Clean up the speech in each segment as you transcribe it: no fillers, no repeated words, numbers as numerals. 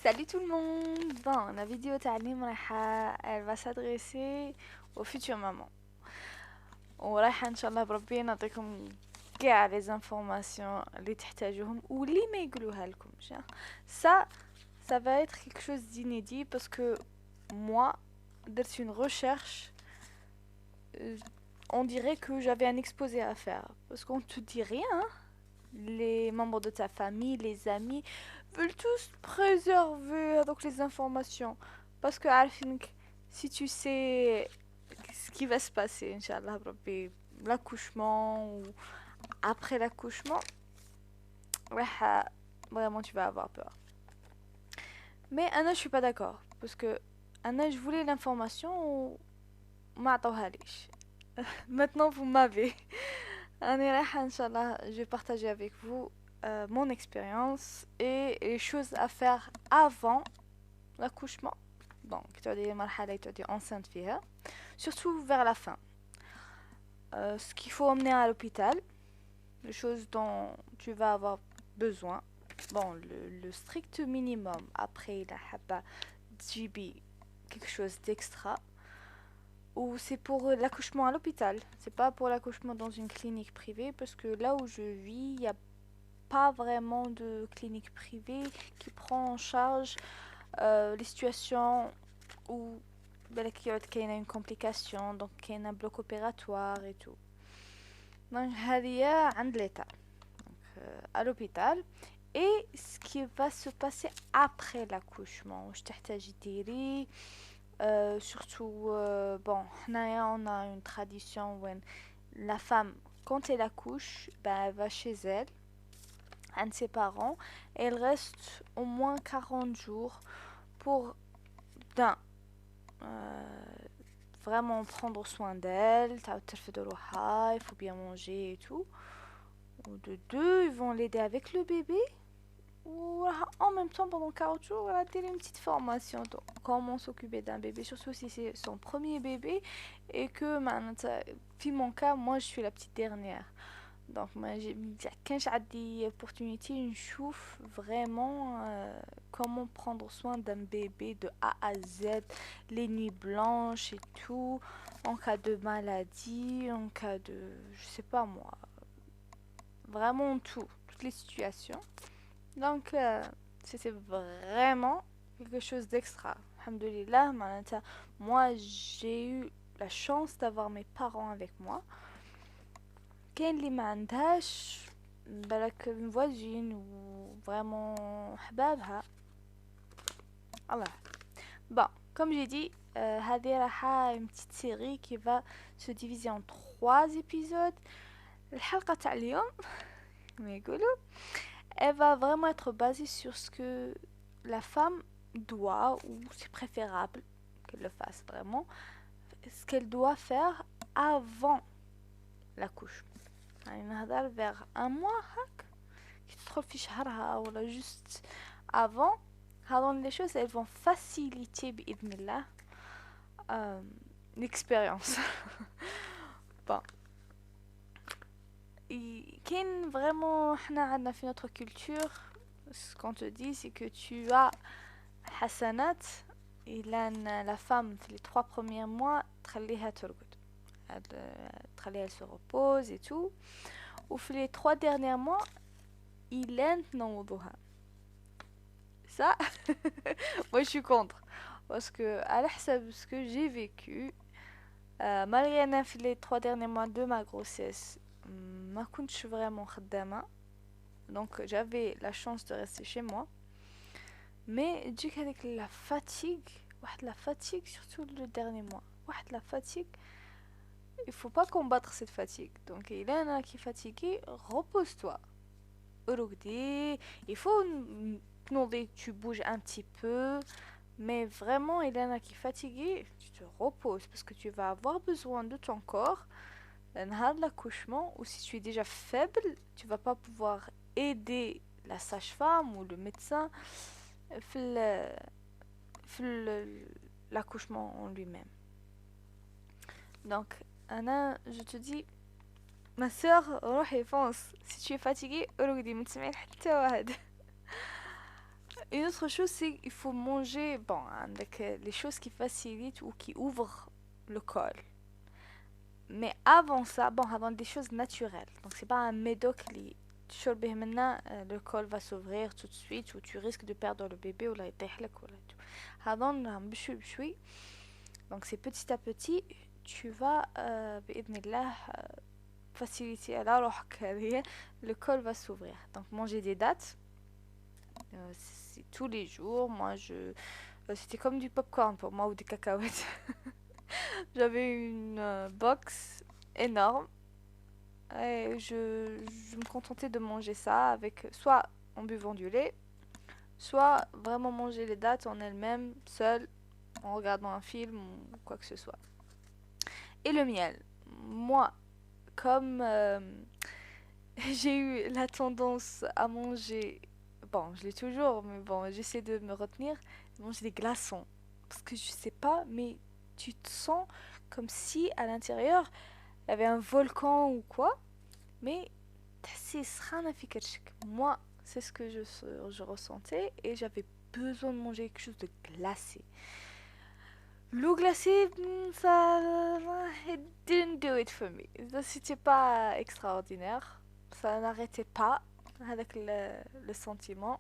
Salut tout le monde! Bon, la vidéo تعليم elle va s'adresser aux futures mamans. ورايحة إن شاء الله بربي نعطيكم كاع les informations اللي تحتاجوهم واللي ما يقولوها لكمش. Ça, ça va être quelque chose d'inédit parce que moi, درت une recherche, on dirait que j'avais un exposé à faire parce qu'on te dit rien. Les membres de ta famille, les amis veulent tous préserver donc les informations. Parce que عارفينك, si tu sais ce qui va se passer, Inch'Allah, بربي, l'accouchement ou après l'accouchement, vraiment tu vas avoir peur. Mais Anna, je suis pas d'accord. Parce que Anna, je voulais l'information ما عطوهاليش. Maintenant, vous m'avez. أنا رايحة إن شاء الله, je vais partager avec vous mon expérience et les choses à faire avant l'accouchement. Donc, تعودي مرحلة تعودي enceinte فيها, surtout vers la fin. Ce qu'il faut emmener à l'hôpital, les choses dont tu vas avoir besoin. Bon, le strict minimum. Après, il a تجيبي quelque chose d'extra. Ou c'est pour l'accouchement à l'hôpital. C'est pas pour l'accouchement dans une clinique privée parce que là où je vis, il n'y a pas vraiment de clinique privée qui prend en charge les situations où il y a une complication, donc il y a un bloc opératoire et tout. Donc, هذه عند l'État, à l'hôpital. Et ce qui va se passer après l'accouchement, je تحتاجي ديري surtout, bon, on a une tradition où la femme, quand elle accouche, ben, elle va chez elle, un de ses parents, et elle reste au moins 40 jours pour, d'un, vraiment prendre soin d'elle, il faut bien manger et tout. Ou de deux, ils vont l'aider avec le bébé. Ou en même temps, pendant 40 jours, elle a une petite formation. Donc, comment s'occuper d'un bébé, surtout si c'est son premier bébé. Et que, dans mon cas, moi, je suis la petite dernière. Donc, moi, quand j'ai des opportunités, je chauffe vraiment comment prendre soin d'un bébé de A à Z, les nuits blanches et tout, en cas de maladie, en cas de, je sais pas moi, vraiment tout, toutes les situations. Donc, c'était vraiment quelque chose d'extra. Alhamdoulilah, moi, j'ai eu la chance d'avoir mes parents avec moi. كاين اللي ما عندهاش بالك une voisine ou vraiment حبابها. Allah. Bon, comme j'ai dit, هذه راح une petite série qui va se diviser en 3 épisodes. الحلقة تاع اليوم ما يقولوا, elle va vraiment être basée sur ce que la femme doit, ou c'est préférable qu'elle le fasse vraiment, ce qu'elle doit faire avant l'accouchement. يعني نهضر vers un mois هاك, كي تدخل في شهرها ولا juste avant. هذون les choses, elles vont faciliter بإذن الله l'expérience. Bon. كاين vraiment حنا عندنا في notre culture, ce qu'on te dit, c'est que tu as حسنات إلا la femme في les 3 premiers mois تخليها ترقد, تخليها elle se repose et tout, ou في les 3 derniers mois إلا تنوضوها. Ça, moi je suis contre, parce que à حسب ce que j'ai vécu, malgré أنا في les 3 derniers mois de ma grossesse ما كنتش vraiment خدامة, donc j'avais la chance de rester chez moi. Mais تجيك هذيك la fatigue, واحد la fatigue, surtout le dernier mois, واحد la fatigue, il faut pas combattre cette fatigue. Donc il y en a qui est fatigué, repose-toi, رقدي, il faut demander que tu bouges un petit peu, mais vraiment il y en a qui est fatigué, tu te reposes parce que tu vas avoir besoin de ton corps لأن l'accouchement, ou si tu es déjà faible, tu vas pas pouvoir aider la sage-femme ou le médecin l'accouchement en lui-même. Donc, Anna, je te dis, ma soeur, روحي fonce. Si tu es fatiguée, رقدي, ما تسمعين حتى واحد. Une autre chose, c'est qu'il faut manger, bon, avec les choses qui facilitent ou qui ouvrent le col. Mais avant ça, bon, avant des choses naturelles. Donc, c'est pas un médoc qui تشربه maintenant, le col va s'ouvrir tout de suite ou tu risques de perdre le bébé ou la يطيحلك ولا tout. هذا بشوي بشوي. Donc, c'est petit à petit, tu vas, بإذن الله, faciliter على روحك هذه, le col va s'ouvrir. Donc, manger des dattes, c'est tous les jours. Moi, c'était comme du popcorn pour moi ou des cacahuètes. J'avais une box énorme et je me contentais de manger ça avec soit en buvant du lait, soit vraiment manger les dattes en elles-mêmes, seule, en regardant un film ou quoi que ce soit. Et le miel. Moi, comme j'ai eu la tendance à manger, bon, je l'ai toujours, mais bon, j'essaie de me retenir, de manger des glaçons. Parce que je sais pas, mais tu te sens comme si à l'intérieur, il y avait un volcan ou quoi, mais moi, c'est ce que je ressentais et j'avais besoin de manger quelque chose de glacé. L'eau glacée, ça, it didn't do it for me. C'était pas extraordinaire. Ça n'arrêtait pas avec le sentiment.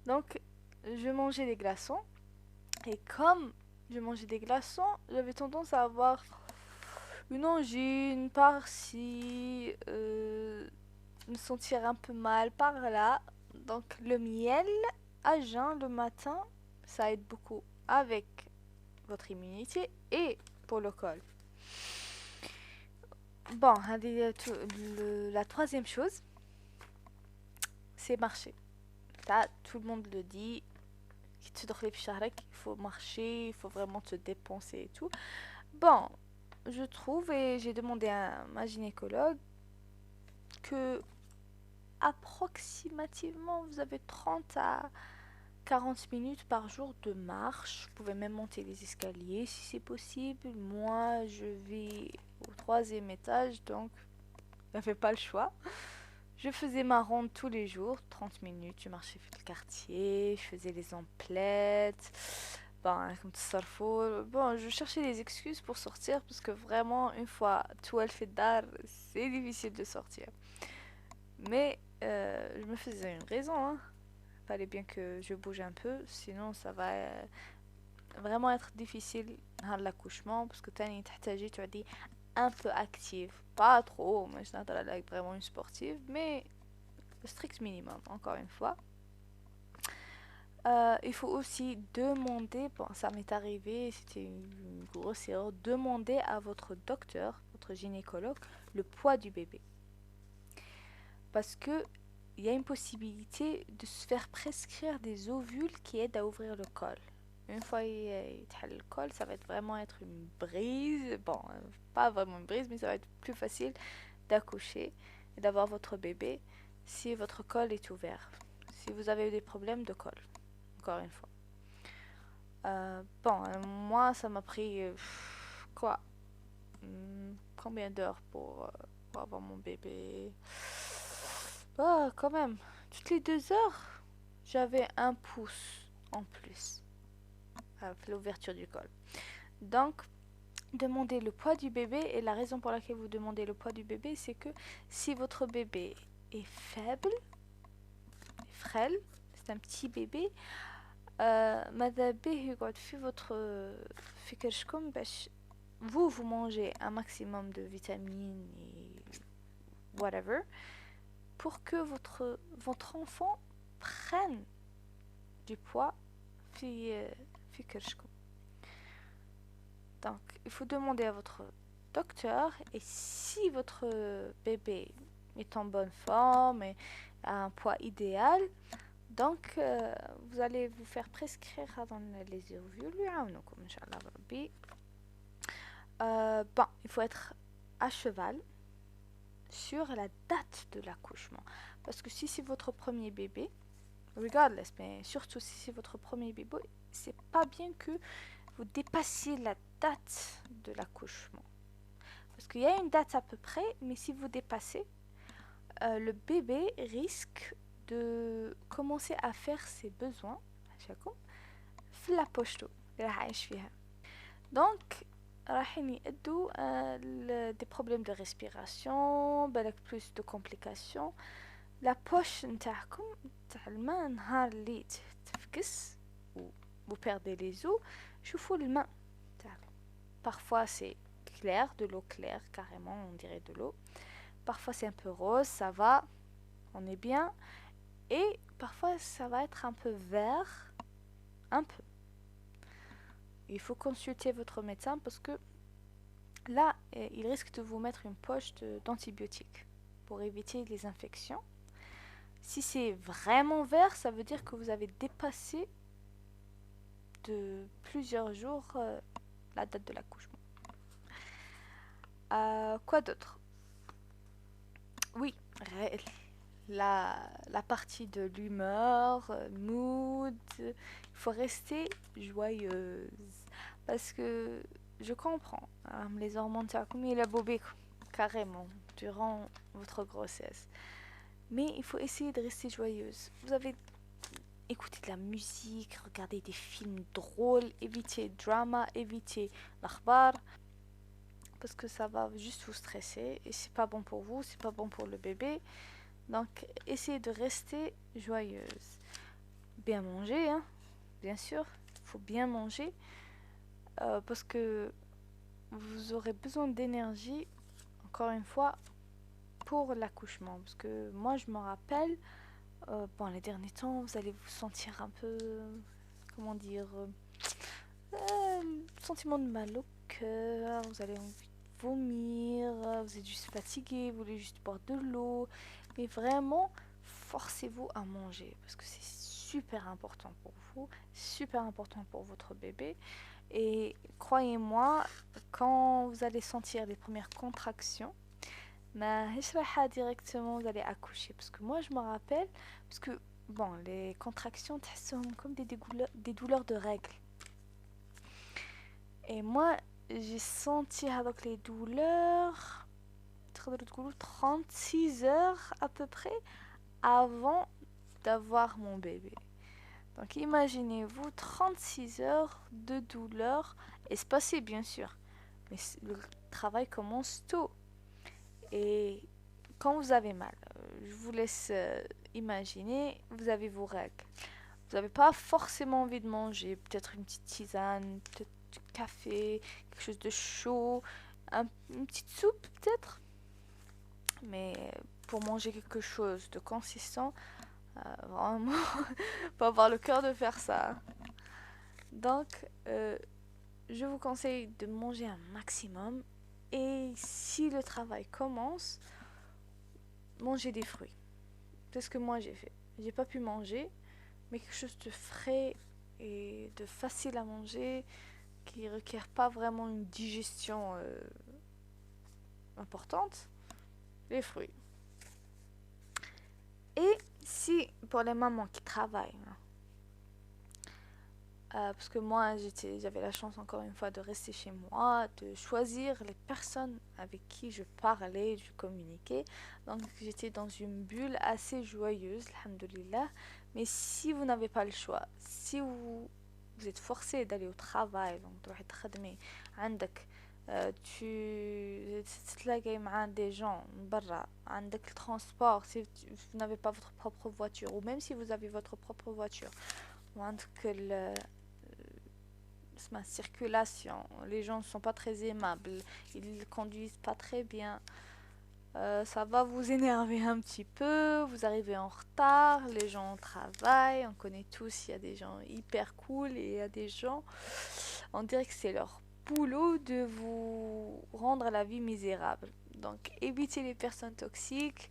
Donc, je mangeais des glaçons. Et comme je mangeais des glaçons, j'avais tendance à avoir une angine par-ci, me sentir un peu mal par-là. Donc, le miel à jeun le matin, ça aide beaucoup avec votre immunité et pour le col. Bon, la troisième chose, c'est marcher. Ça, tout le monde le dit. Il faut marcher, il faut vraiment te dépenser et tout. Bon, je trouve, et j'ai demandé à ma gynécologue, que approximativement vous avez 30 à 40 minutes par jour de marche. Vous pouvez même monter les escaliers si c'est possible. Moi, je vis au 3e étage, donc je n'avais pas le choix. Je faisais ma ronde tous les jours, 30 minutes. Je marchais dans le quartier, je faisais les emplettes. Bon, je cherchais des excuses pour sortir parce que vraiment, une fois tout elle fait d'art, c'est difficile de sortir. Mais je me faisais une raison, hein. Fallait bien que je bouge un peu, sinon ça va vraiment être difficile à l'accouchement parce que tu as dit un peu active, pas trop, mais je n'ai vraiment une sportive, mais le strict minimum, encore une fois. Il faut aussi demander, bon ça m'est arrivé, c'était une grosse erreur, demander à votre docteur, votre gynécologue, le poids du bébé. Parce que il y a une possibilité de se faire prescrire des ovules qui aident à ouvrir le col. Une fois il le col, ça va vraiment être une brise. Bon, pas vraiment une brise, mais ça va être plus facile d'accoucher et d'avoir votre bébé si votre col est ouvert. Si vous avez eu des problèmes de col, encore une fois. Moi, ça m'a pris quoi combien d'heures pour avoir mon bébé? Quand même, toutes les 2 heures, j'avais un pouce en plus à l'ouverture du col. Donc, demandez le poids du bébé, et la raison pour laquelle vous demandez le poids du bébé, c'est que si votre bébé est faible, frêle, c'est un petit bébé, ماذا بيه يقعد في votre فكرشكم باش vous mangez un maximum de vitamines et whatever pour que votre enfant prenne du poids في كرشكم. Donc, il faut demander à votre docteur, et si votre bébé est en bonne forme et a un poids idéal, donc vous allez vous faire prescrire les ovules. Il faut être à cheval sur la date de l'accouchement. Parce que si c'est votre premier bébé, regardless, mais surtout si c'est votre premier bébé, c'est pas bien que vous dépassiez la date de l'accouchement. Parce qu'il y a une date à peu près, mais si vous dépassez, le bébé risque de commencer à faire ses besoins شاكم في لابوشتو اللي راح عايش فيها. دونك راحين يأدوا دي بروبليم دو ريسبيراسيون بالك بلوس دو كومبليكاسيون. لا بوش نتاعكم تاع الماء نهار اللي تفكس و vous perdez les os, شوفوا الماء تاعكم. Parfois c'est clair, de l'eau claire carrément, on dirait de l'eau. Parfois c'est un peu rose, ça va, on est bien. Et parfois ça va être un peu vert, un peu. Il faut consulter votre médecin parce que là, il risque de vous mettre une poche d'antibiotiques pour éviter les infections. Si c'est vraiment vert, ça veut dire que vous avez dépassé de plusieurs jours la date de l'accouchement. Quoi d'autre? Oui, la partie de l'humeur, mood, il faut rester joyeuse. Parce que je comprends, les hormones, comme il a bobé carrément durant votre grossesse. Mais il faut essayer de rester joyeuse. Vous avez écouté de la musique, regardez des films drôles, évitez le drama, évitez l'akhbar. Parce que ça va juste vous stresser et c'est pas bon pour vous, c'est pas bon pour le bébé. Donc essayez de rester joyeuse. Bien manger, hein, bien sûr, il faut bien manger parce que vous aurez besoin d'énergie, encore une fois, pour l'accouchement. Parce que moi je me rappelle, bon les derniers temps, vous allez vous sentir un peu, comment dire, sentiment de mal au cœur, vous allez envie vomir, vous êtes juste fatigué, vous voulez juste boire de l'eau, mais vraiment forcez-vous à manger parce que c'est super important pour vous, super important pour votre bébé. Et croyez-moi, quand vous allez sentir les premières contractions, directement vous allez accoucher. Parce que moi je me rappelle, parce que bon, les contractions sont comme des douleurs de règles. Et moi j'ai senti avec les douleurs 36 heures à peu près avant d'avoir mon bébé. Donc imaginez-vous 36 heures de douleur espacées bien sûr. Mais le travail commence tôt. Et quand vous avez mal, je vous laisse imaginer, vous avez vos règles. Vous n'avez pas forcément envie de manger, peut-être une petite tisane, peut-être du café, quelque chose de chaud, une petite soupe peut-être. Mais pour manger quelque chose de consistant, vraiment, faut avoir le cœur de faire ça. Donc, je vous conseille de manger un maximum. Et si le travail commence, mangez des fruits. C'est ce que moi j'ai fait. J'ai pas pu manger, mais quelque chose de frais et de facile à manger, qui requiert pas vraiment une digestion importante, les fruits. Et si pour les mamans qui travaillent, parce que moi j'avais la chance encore une fois de rester chez moi, de choisir les personnes avec qui je parlais, je communiquais, donc j'étais dans une bulle assez joyeuse, alhamdoulilah. Mais si vous n'avez pas le choix, si vous êtes forcé d'aller au travail, donc تروحي تخدمي عندك tu تتلاقي مع des gens برا, عندك le transport, si vous n'avez pas votre propre voiture, ou même si vous avez votre propre voiture, وعندك ma circulation, les gens ne sont pas très aimables, ils conduisent pas très bien, ça va vous énerver un petit peu, vous arrivez en retard, les gens travaillent, on connaît tous, il y a des gens hyper cool et il y a des gens, on dirait que c'est leur boulot de vous rendre la vie misérable. Donc évitez les personnes toxiques.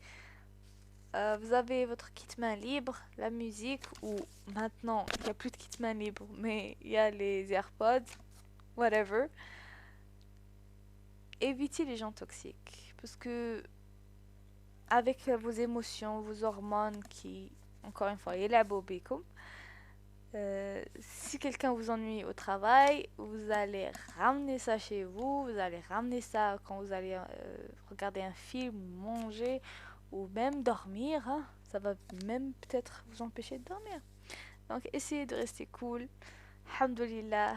Vous avez votre kit main libre, la musique, ou maintenant il n'y a plus de kit main libre, mais il y a les AirPods, whatever. Évitez les gens toxiques, parce que avec vos émotions, vos hormones qui, encore une fois, comme si quelqu'un vous ennuie au travail, vous allez ramener ça chez vous, vous allez ramener ça quand vous allez regarder un film, manger, ou même dormir, hein. Ça va même peut-être vous empêcher de dormir. Donc essayez de rester cool. Alhamdulillah.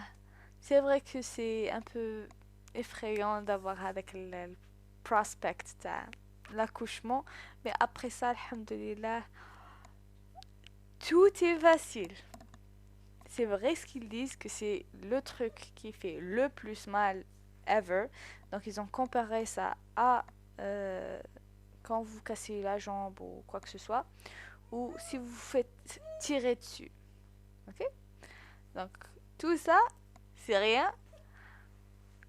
C'est vrai que c'est un peu effrayant d'avoir avec le prospect de l'accouchement. Mais après ça, alhamdulillah, tout est facile. C'est vrai ce qu'ils disent que c'est le truc qui fait le plus mal ever. Donc ils ont comparé ça à quand vous cassez la jambe ou quoi que ce soit. Ou si vous vous faites tirer dessus. Ok? Donc tout ça, c'est rien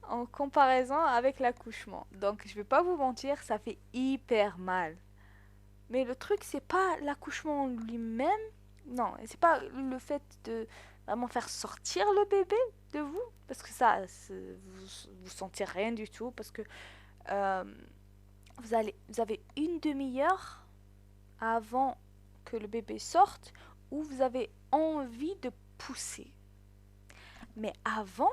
en comparaison avec l'accouchement. Donc je vais pas vous mentir, ça fait hyper mal. Mais le truc, c'est pas l'accouchement lui-même. Non, et c'est pas le fait de vraiment faire sortir le bébé de vous. Parce que ça, vous sentez rien du tout. Parce que euh, vous avez une demi-heure avant que le bébé sorte où vous avez envie de pousser. Mais avant,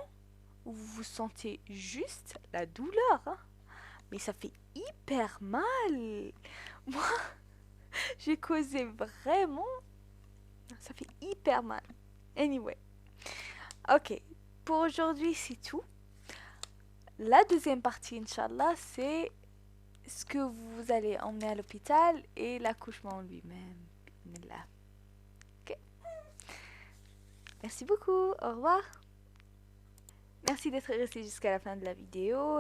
vous vous sentez juste la douleur. Hein. Mais ça fait hyper mal. Moi, j'ai causé vraiment. Ça fait hyper mal. Anyway. Ok. Pour aujourd'hui, c'est tout. La deuxième partie, Inch'Allah, c'est ce que vous allez emmener à l'hôpital et l'accouchement lui-même. Bismillah. Ok. Merci beaucoup. Au revoir. Merci d'être resté jusqu'à la fin de la vidéo.